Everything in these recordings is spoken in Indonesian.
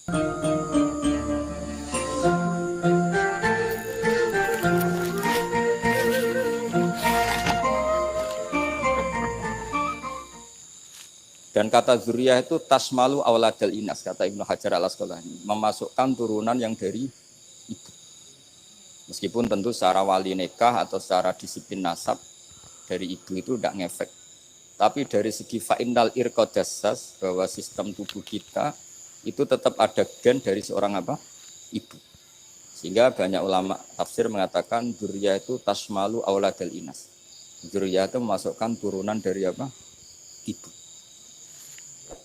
Dan kata zuriyah itu tasmalu auladal inas, kata Ibnu Hajar al-Asqalani, memasukkan turunan yang dari ibu. Meskipun tentu secara wali nikah atau secara disiplin nasab dari ibu itu tidak ngefek. Tapi dari segi fa'innal irqadassas, bahwa sistem tubuh kita itu tetap ada gen dari seorang apa? Ibu. Sehingga banyak ulama tafsir mengatakan zuriyah itu tasmalu auladal inas. Zuriyah itu memasukkan turunan dari apa? Ibu.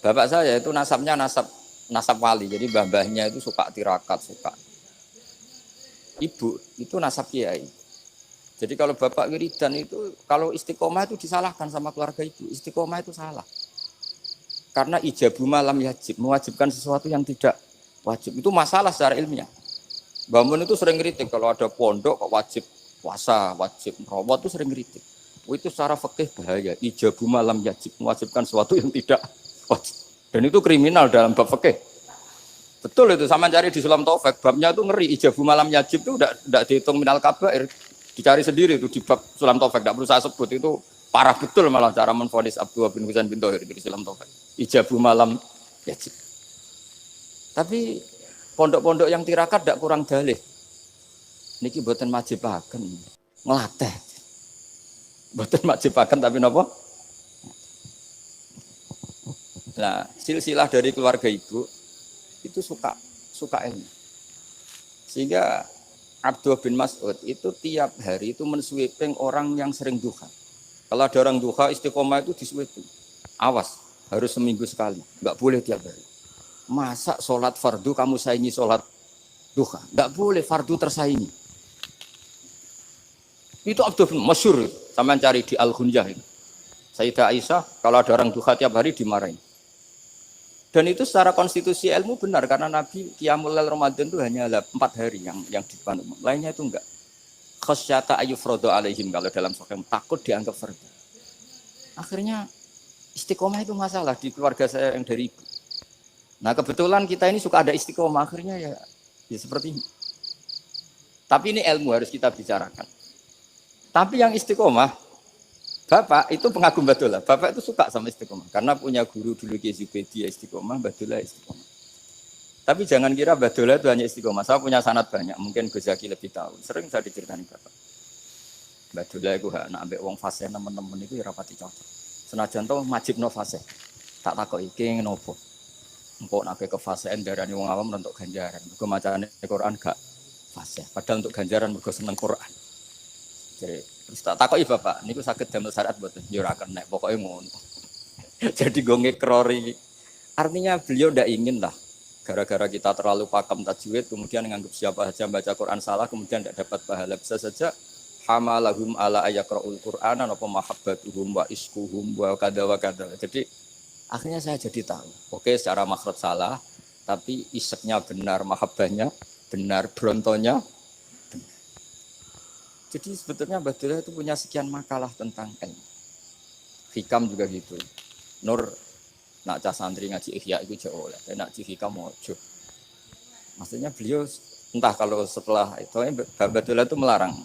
Bapak saya itu nasabnya nasab wali, jadi mbah-mbahnya itu suka tirakat, suka. Ibu itu nasab kiai. Jadi kalau bapak wiridan itu, kalau istiqomah itu disalahkan sama keluarga ibu. Istiqomah itu salah. Karena ijabu malam yajib, mewajibkan sesuatu yang tidak wajib. Itu masalah secara ilmiah. Mbah Mun itu sering kritik kalau ada pondok kok wajib puasa, wajib merawat itu sering kritik. Itu secara fikih bahaya. Ijabu malam yajib, mewajibkan sesuatu yang tidak wajib. Dan itu kriminal dalam bab fikih. Betul itu, sama cari di Sulam Taufik, babnya itu ngeri. Ijabu malam yajib itu tidak dihitung minal kabair. Dicari sendiri itu di bab Sulam Taufik, tidak perlu saya sebut, itu parah betul malah cara menvonis Abdullah bin Husain bin Thohir di Sulam Taufik. Ijabu malam yajib. Tapi pondok-pondok yang tirakat tidak kurang dalih. Niki boten majibaken, ngelatih. Boten majibaken tapi napa? Nah, silsilah dari keluarga ibu itu suka ilmu. Sehingga Abdullah bin Mas'ud itu tiap hari itu mensweeping orang yang sering duha. Kalau ada orang duha istiqomah itu disweeping. Awas, harus seminggu sekali, enggak boleh tiap hari. Masa sholat fardu kamu saingi sholat duha? Enggak boleh, fardu tersaingi. Itu Abdullah bin masyhur, sampean cari di Al-Ghunyah itu. Sayyidah Aisyah kalau ada orang duha tiap hari dimarahin. Dan itu secara konstitusi ilmu benar karena Nabi Qiyamul Lail Ramadan itu hanya 4 hari yang dipandu. Lainnya itu enggak. Khasyata ayyufradu alaihim kalau dalam sahih takut dianggap fardu. Akhirnya istiqomah itu masalah di keluarga saya yang dari ibu. Nah, kebetulan kita ini suka ada istiqomah akhirnya ya seperti ini. Tapi ini ilmu harus kita bicarakan. Tapi yang istiqomah Bapak itu pengagum Badulah. Bapak itu suka sama istiqomah karena punya guru dulu Ki Zubedi istiqomah, Badulah istiqomah. Tapi jangan kira Badulah itu hanya istiqomah. Saya punya sanad banyak, mungkin Gus Zaki lebih tahu. Sering saya diceritain Bapak. Badulah itu nak ambek wong fase teman-teman itu rapati cocok. Senajan to majibno fase. Tak takoki iki ngopo. Engko nek ke fase darani wong awam untuk ganjaran. Mergo macane Quran gak fase. Padahal untuk ganjaran mergo seneng Quran. Jadi terus tak takoki Bapak, niku saged damel syariat mboten? Ya ora kena, pokoke ngono. Jadi go ngekrori. Artinya beliau ndak ingin lah gara-gara kita terlalu pakem tajwid kemudian nganggap siapa saja baca Quran salah kemudian tidak dapat pahala. Bisa saja hamalahum ala ayaqraul Qur'ana apa mahabbatuhum wa iskuhum wa kada wa kada. Jadi akhirnya saya jadi tahu. Oke, secara makhraj salah, tapi iseknya benar, mahabbahnya benar, brontonya jadi sebetulnya Badulah itu punya sekian makalah tentang ilmu. Hikam juga gitu. Nur nak cah santri ngaji ihya itu jauh oleh. Nak ngaji hikam mojo. Maksudnya beliau entah kalau setelah itu Badulah itu melarang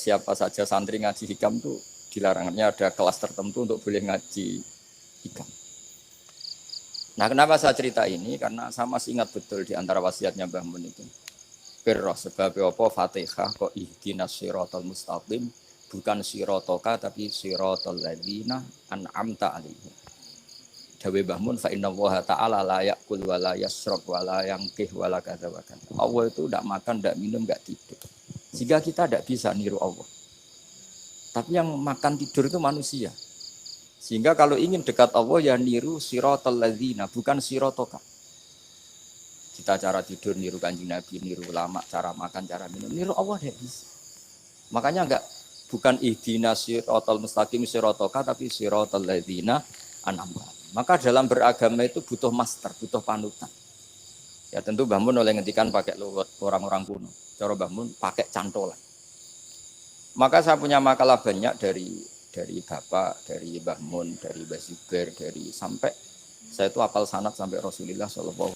siapa saja santri ngaji hikam itu dilarangnya ada kelas tertentu untuk boleh ngaji hikam. Nah, kenapa saya cerita ini? Karena saya masih ingat betul di antara wasiatnya Mbah Mun itu. Pirroh sebab apa Fatihah kok ihdinas siratal mustaqim bukan siratoka tapi siratal ladzina an'amta alaihim. Dawe Mbah Mun fa innallaha ta'ala la ya'kul wa la yashrab wa la yanqih wa la kadza wa kadza. Allah itu enggak makan, enggak minum, enggak tidur. Sehingga kita enggak bisa niru Allah. Tapi yang makan tidur itu manusia. Sehingga kalau ingin dekat Allah ya niru siratal ladzina bukan siratoka. Kita cara tidur niru Kanjeng Nabi, niru ulama, cara makan, cara minum, niru Allah tidak bisa. Makanya bukan ihdinas siratal mustaqim siratoka tapi siratal ladzina an'amta. Maka dalam beragama itu butuh master, butuh panutan. Ya tentu Mbah Mun oleh ngendikan pakai luwet orang-orang kuno. Cara Mbah Mun pakai cantolan. Maka saya punya makalah banyak dari Bapak, dari Mbah Mun, dari Mbah Zubair, dari sampai saya itu hafal sanad sampai Rasulullah sallallahu